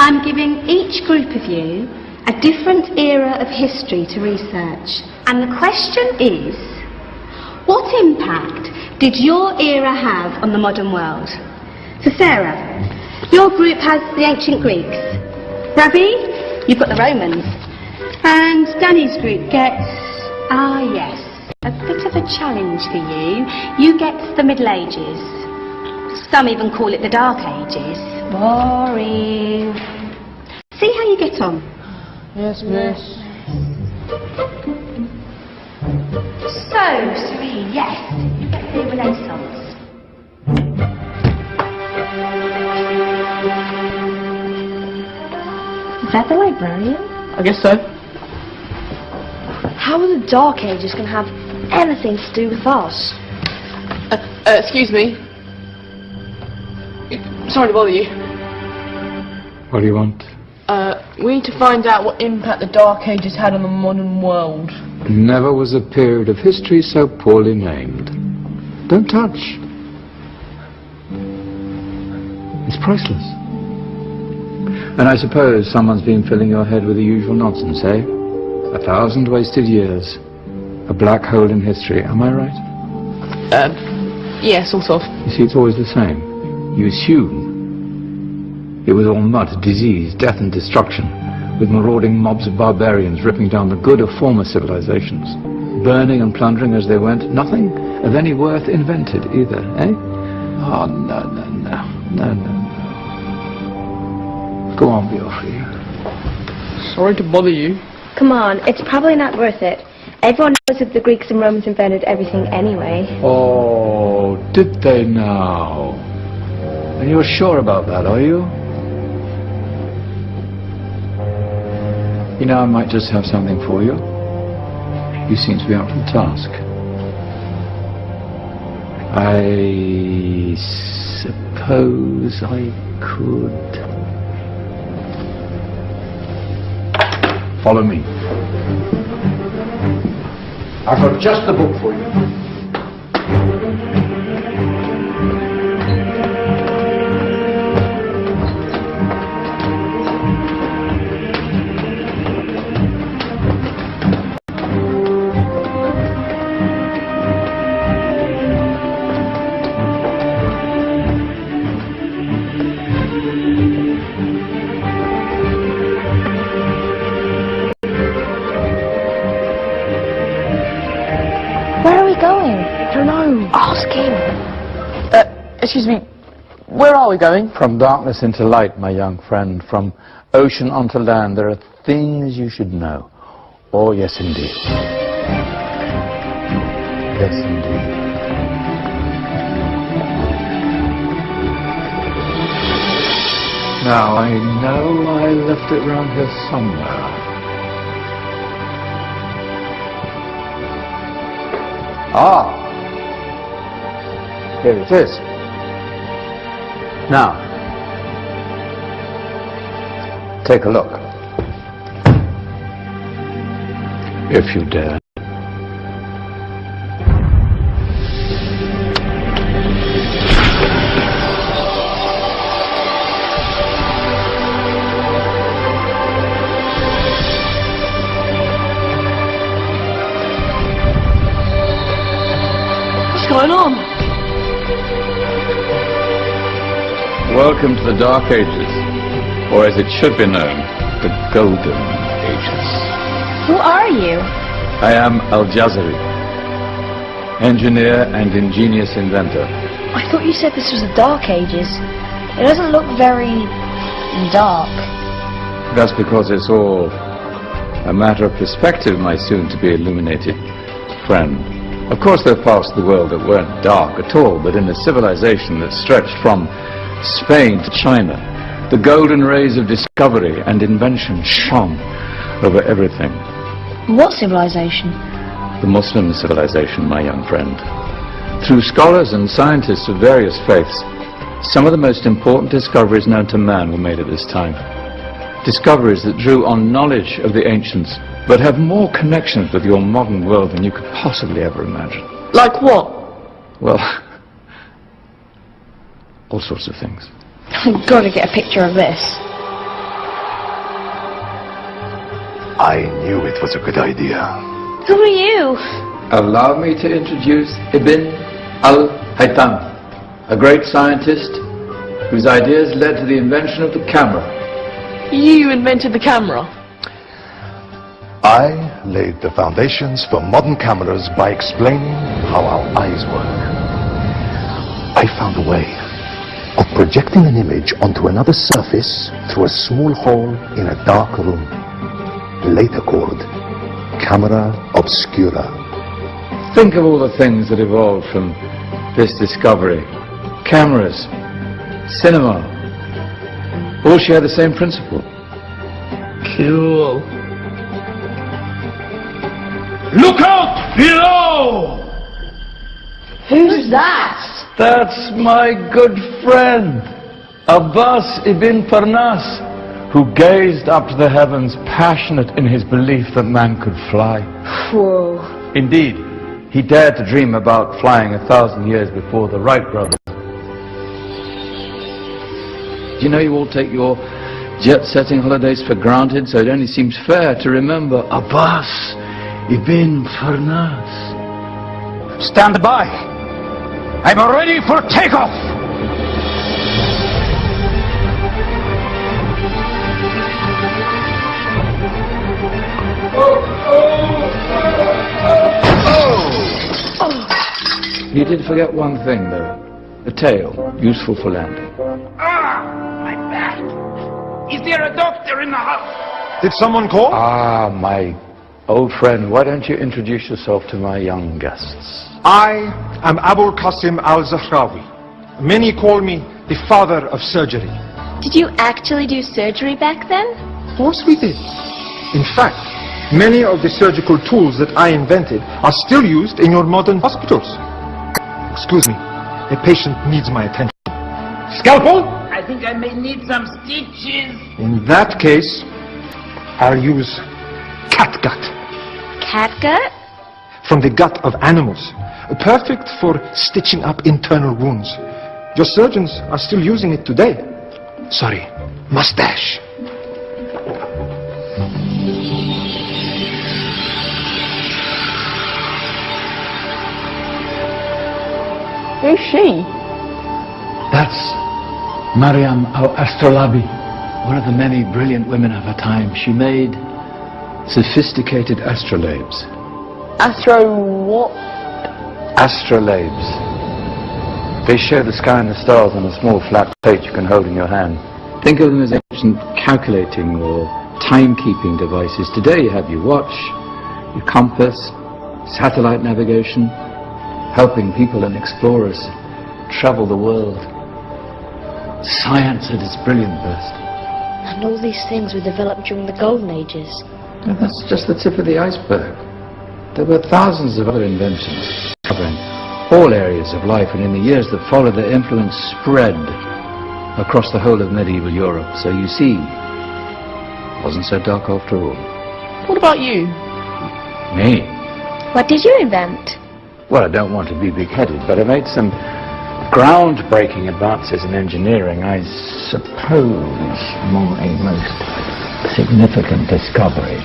I'm giving each group of you a different era of history to research. And the question is, what impact did your era have on the modern world? So Sarah, your group has the ancient Greeks. Ravi, you've got the Romans. And Danny's group gets, yes, a bit of a challenge for you. You get the Middle Ages. Some even call it the Dark Ages. Boring. See how you get on. Yes, miss. So, Serene, yes, you get the Renaissance. Is that the librarian? I guess so. How are the Dark Ages going to have anything to do with us? Excuse me. Sorry to bother you. What do you want? We need to find out what impact the Dark Ages had on the modern world. Never was a period of history so poorly named. Don't touch. It's priceless. And I suppose someone's been filling your head with the usual nonsense, eh? 1,000 wasted years. A black hole in history, am I right? Yeah, sort of. You see, it's always the same. You assume it was all mud, disease, death and destruction, with marauding mobs of barbarians ripping down the good of former civilizations, burning and plundering as they went. Nothing of any worth invented either, eh? Oh, no, no, no, no, no, no. Go on, be off you. Sorry to bother you. Come on, it's probably not worth it. Everyone knows that the Greeks and Romans invented everything anyway. Oh, did they now? And you're sure about that, are you? You know, I might just have something for you. You seem to be up to the task. I suppose I could... Follow me. I've got just the book for you. Excuse me, where are we going? From darkness into light, my young friend. From ocean onto land. There are things you should know. Oh, yes, indeed. Yes, indeed. Now, I know I left it around here somewhere. Ah! Here it is. Now, take a look. If you dare. What's going on? Welcome to the Dark Ages, or as it should be known, the Golden Ages. Who are you? I am Al-Jazari, engineer and ingenious inventor. I thought you said this was the Dark Ages. It doesn't look very dark. That's because it's all a matter of perspective, my soon-to-be illuminated friend. Of course, there are parts of the world that weren't dark at all, but in a civilization that stretched from Spain to China, the golden rays of discovery and invention shone over everything. What civilization? The Muslim civilization, my young friend. Through scholars and scientists of various faiths, some of the most important discoveries known to man were made at this time. Discoveries that drew on knowledge of the ancients, but have more connections with your modern world than you could possibly ever imagine. Like what? Well, all sorts of things. I've got to get a picture of this. I knew it was a good idea. Who are you? Allow me to introduce Ibn al-Haytham, a great scientist whose ideas led to the invention of the camera. You invented the camera. I laid the foundations for modern cameras by explaining how our eyes work. I found a way of projecting an image onto another surface through a small hole in a dark room, later called camera obscura. Think of all the things that evolved from this discovery. Cameras, cinema, all share the same principle. Cool. Look out below! Who's that? That's my good friend, Abbas ibn Parnas, who gazed up to the heavens, passionate in his belief that man could fly. Whoa. Indeed, he dared to dream about flying 1,000 years before the Wright brothers. Do you know you all take your jet-setting holidays for granted, so it only seems fair to remember Abbas ibn Parnas. Stand by. I'm ready for takeoff. You did forget one thing, though. The tail, useful for landing. My back. Is there a doctor in the house? Did someone call? Ah, my old friend, why don't you introduce yourself to my young guests? I am Abul Qasim al-Zahrawi. Many call me the father of surgery. Did you actually do surgery back then? Of course we did. In fact, many of the surgical tools that I invented are still used in your modern hospitals. Excuse me, a patient needs my attention. Scalpel? I think I may need some stitches. In that case, I'll use catgut. Catgut? From the gut of animals. Perfect for stitching up internal wounds. Your surgeons are still using it today. Sorry, mustache. Who's she? That's Maryam al-Astrolabi, one of the many brilliant women of her time. She made sophisticated astrolabes. Astro what? Astrolabes. They show the sky and the stars on a small flat plate you can hold in your hand. Think of them as ancient calculating or timekeeping devices. Today you have your watch, your compass, satellite navigation, helping people and explorers travel the world. Science at its brilliant best. And all these things were developed during the Golden Ages. And that's just the tip of the iceberg. There were thousands of other inventions covering all areas of life, and in the years that followed, their influence spread across the whole of medieval Europe. So you see, it wasn't so dark after all. What about you? Me? What did you invent? Well, I don't want to be big-headed, but I made some groundbreaking advances in engineering. I suppose my most significant discovery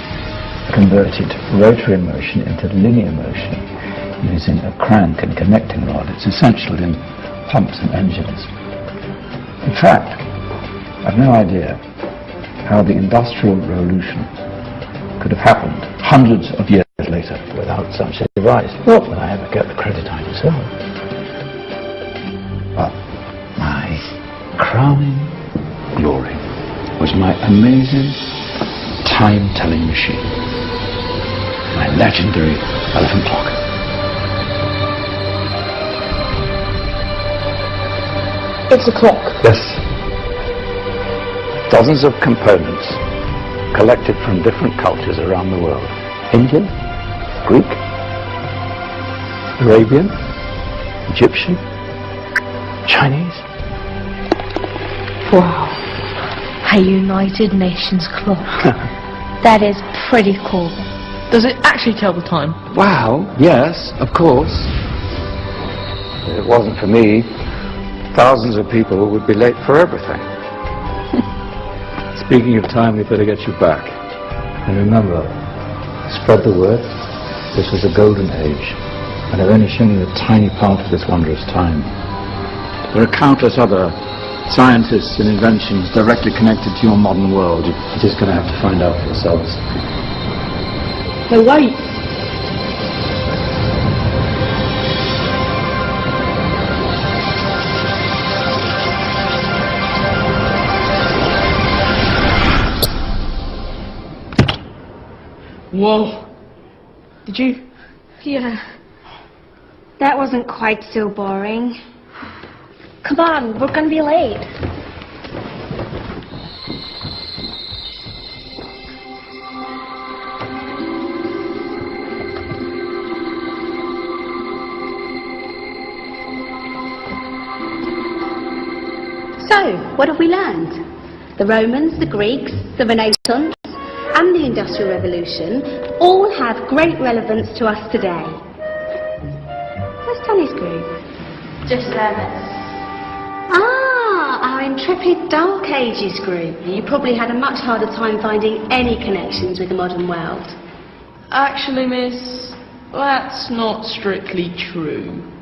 converted rotary motion into linear motion using a crank and connecting rod. It's essential in pumps and engines. In fact, I've no idea how the Industrial Revolution could have happened hundreds of years later without such a device. Not that I ever get the credit I deserve. But my crowning glory was my amazing time-telling machine. My legendary elephant clock. It's a clock. Yes. Dozens of components collected from different cultures around the world. Indian, Greek, Arabian, Egyptian, Chinese. Wow. A United Nations clock. That is pretty cool. Does it actually tell the time? Wow, yes, of course. If it wasn't for me, thousands of people would be late for everything. Speaking of time, we better get you back. And remember, spread the word. This was a golden age, and I've only shown you a tiny part of this wondrous time. There are countless other scientists and inventions directly connected to your modern world. You're just going to have to find out for yourselves. No, wait. Whoa. Did you? Yeah. That wasn't quite so boring. Come on, we're going to be late. So, what have we learned? The Romans, the Greeks, the Renaissance, and the Industrial Revolution all have great relevance to us today. Where's Tony's group? Just service. Ah, our intrepid Dark Ages group. You probably had a much harder time finding any connections with the modern world. Actually, miss, that's not strictly true.